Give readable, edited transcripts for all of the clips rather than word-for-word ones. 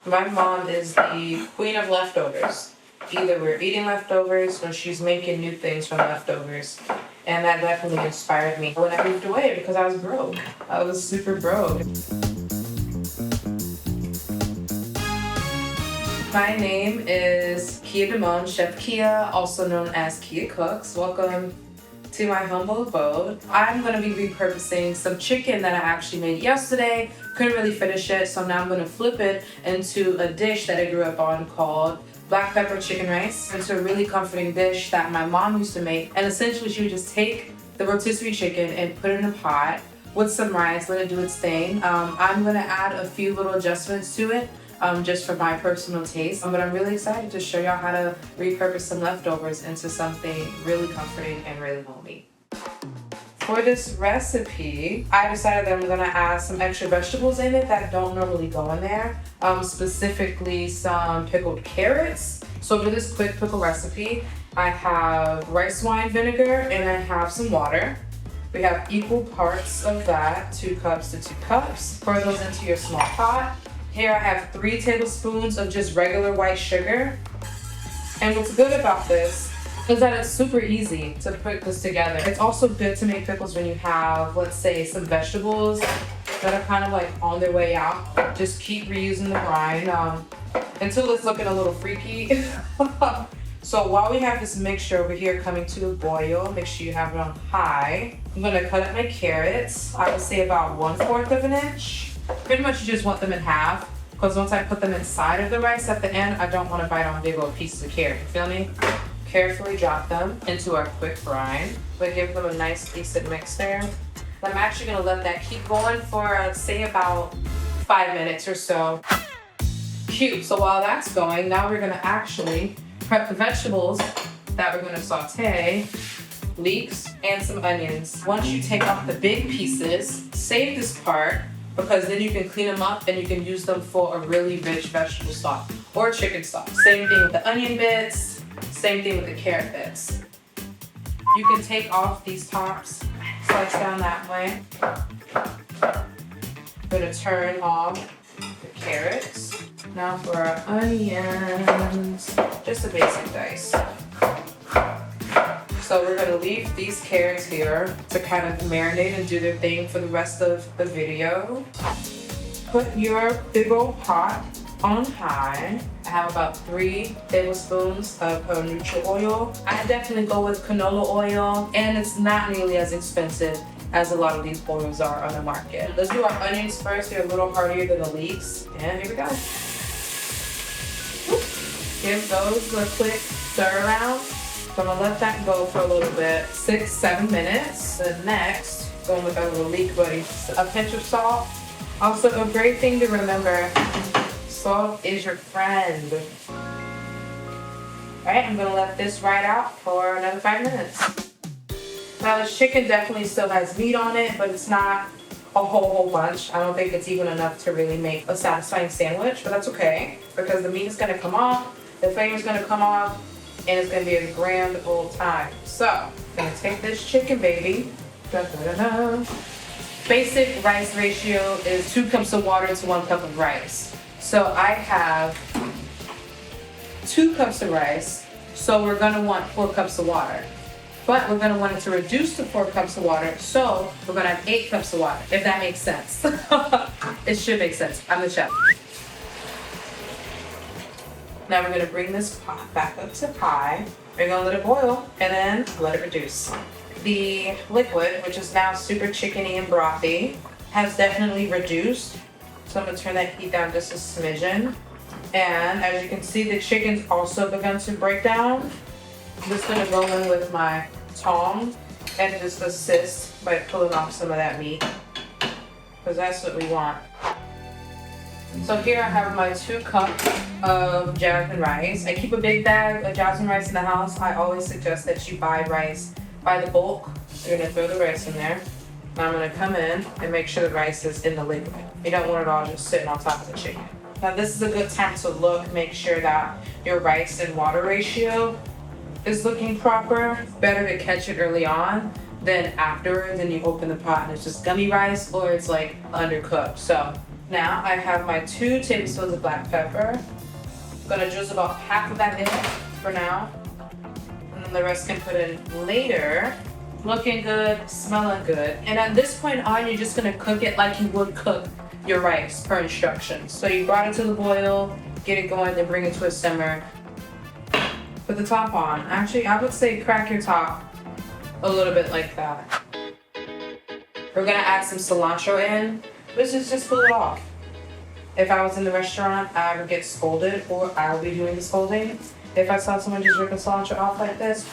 My mom is the queen of leftovers. Either we're eating leftovers or she's making new things from leftovers. And that definitely inspired me when I moved away because I was broke. I was super broke. My name is Kia Damon, Chef Kia, also known as Kia Cooks. Welcome to my humble abode. I'm gonna be repurposing some chicken that I actually made yesterday. Couldn't really finish it, so now I'm gonna flip it into a dish that I grew up on called black pepper chicken rice. It's a really comforting dish that my mom used to make. And essentially she would just take the rotisserie chicken and put it in a pot with some rice, let it do its thing. I'm gonna add a few little adjustments to it just for my personal taste. But I'm really excited to show y'all how to repurpose some leftovers into something really comforting and really homey. For this recipe, I decided that I'm gonna add some extra vegetables in it that don't normally go in there, specifically some pickled carrots. So for this quick pickle recipe, I have rice wine vinegar and I have some water. We have equal parts of that, 2 cups to 2 cups. Pour those into your small pot. Here I have 3 tablespoons of just regular white sugar. And what's good about this is that it's super easy to put this together. It's also good to make pickles when you have, let's say, some vegetables that are kind of like on their way out. Just keep reusing the brine until it's looking a little freaky. So while we have this mixture over here coming to a boil, make sure you have it on high. I'm gonna cut up my carrots. I would say about 1/4 of an inch. Pretty much you just want them in half, because once I put them inside of the rice at the end, I don't want to bite on big old pieces of carrot, you feel me? Carefully drop them into our quick brine, but give them a nice decent mix there. I'm actually going to let that keep going for say about 5 minutes or so. Cute. So while that's going, now we're going to actually prep the vegetables that we're going to saute, leeks, and some onions. Once you take off the big pieces, save this part, because then you can clean them up and you can use them for a really rich vegetable stock or chicken stock. Same thing with the onion bits, same thing with the carrot bits. You can take off these tops, slice down that way. I'm gonna turn off the carrots. Now for our onions, just a basic dice. So we're gonna leave these carrots here to kind of marinate and do their thing for the rest of the video. Put your big old pot on high. I have about 3 tablespoons of neutral oil. I definitely go with canola oil, and it's not nearly as expensive as a lot of these oils are on the market. Let's do our onions first. They're a little hardier than the leeks. And here we go. Give those a quick stir around. So I'm gonna let that go for a little bit, 6-7 minutes. The next, going with our little leek buddy, a pinch of salt. Also, a great thing to remember, salt is your friend. All right, I'm gonna let this ride out for another 5 minutes. Now this chicken definitely still has meat on it, but it's not a whole bunch. I don't think it's even enough to really make a satisfying sandwich, but that's okay, because the meat is gonna come off, the flavor is gonna come off, and it's gonna be a grand old time. So, I'm gonna take this chicken baby. Da-da-da-da. Basic rice ratio is 2 cups of water to 1 cup of rice. So I have 2 cups of rice, so we're gonna want 4 cups of water. But we're gonna want it to reduce to 4 cups of water, so we're gonna have 8 cups of water, if that makes sense. It should make sense, I'm the chef. Now we're gonna bring this pot back up to high. We're gonna let it boil and then let it reduce. The liquid, which is now super chickeny and brothy, has definitely reduced. So I'm gonna turn that heat down just a smidgen. And as you can see, the chicken's also begun to break down. I'm just gonna go in with my tongs and just assist by pulling off some of that meat, because that's what we want. So here I have my 2 cups of jasmine rice. I keep a big bag of jasmine rice in the house. I always suggest that you buy rice by the bulk. You're gonna throw the rice in there. Now I'm gonna come in and make sure the rice is in the liquid. You don't want it all just sitting on top of the chicken. Now this is a good time to look, make sure that your rice and water ratio is looking proper. Better to catch it early on than afterwards and you open the pot and it's just gummy rice or it's like undercooked. So Now I have my 2 tablespoons of black pepper. I'm gonna drizzle about half of that in for now. And then the rest can put in later. Looking good, smelling good. And at this point on, you're just gonna cook it like you would cook your rice per instructions. So you brought it to the boil, get it going, then bring it to a simmer. Put the top on. Actually, I would say crack your top a little bit like that. We're gonna add some cilantro in. This is just pull it off. If I was in the restaurant, I would get scolded, or I would be doing the scolding. If I saw someone just ripping cilantro off like this,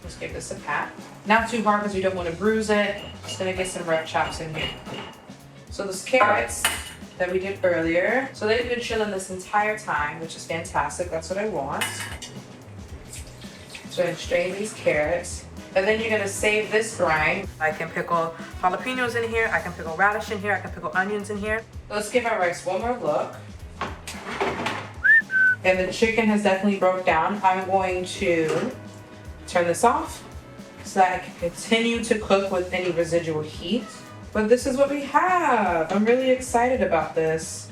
just give this a pat. Not too hard because you don't want to bruise it. Just gonna get some red chops in here. So those carrots that we did earlier, so they've been chilling this entire time, which is fantastic. That's what I want. So I'm gonna strain these carrots. And then you're gonna save this brine. I can pickle jalapenos in here, I can pickle radish in here, I can pickle onions in here. Let's give our rice one more look. And the chicken has definitely broke down. I'm going to turn this off so that I can continue to cook with any residual heat. But this is what we have. I'm really excited about this.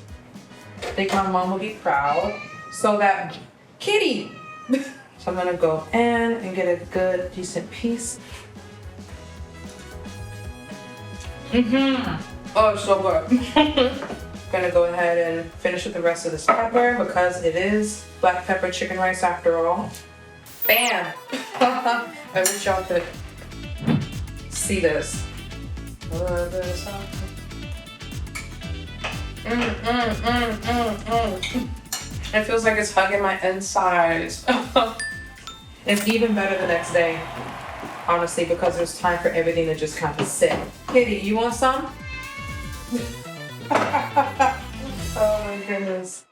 I think my mom will be proud. So that kitty. So I'm gonna go in and get a good, decent piece. Oh, it's so good. Gonna go ahead and finish with the rest of this pepper because it is black pepper chicken rice after all. Bam! I wish y'all could see this. It feels like it's hugging my insides. It's even better the next day, honestly, because there's time for everything to just kind of sit. Kitty, you want some? Oh my goodness.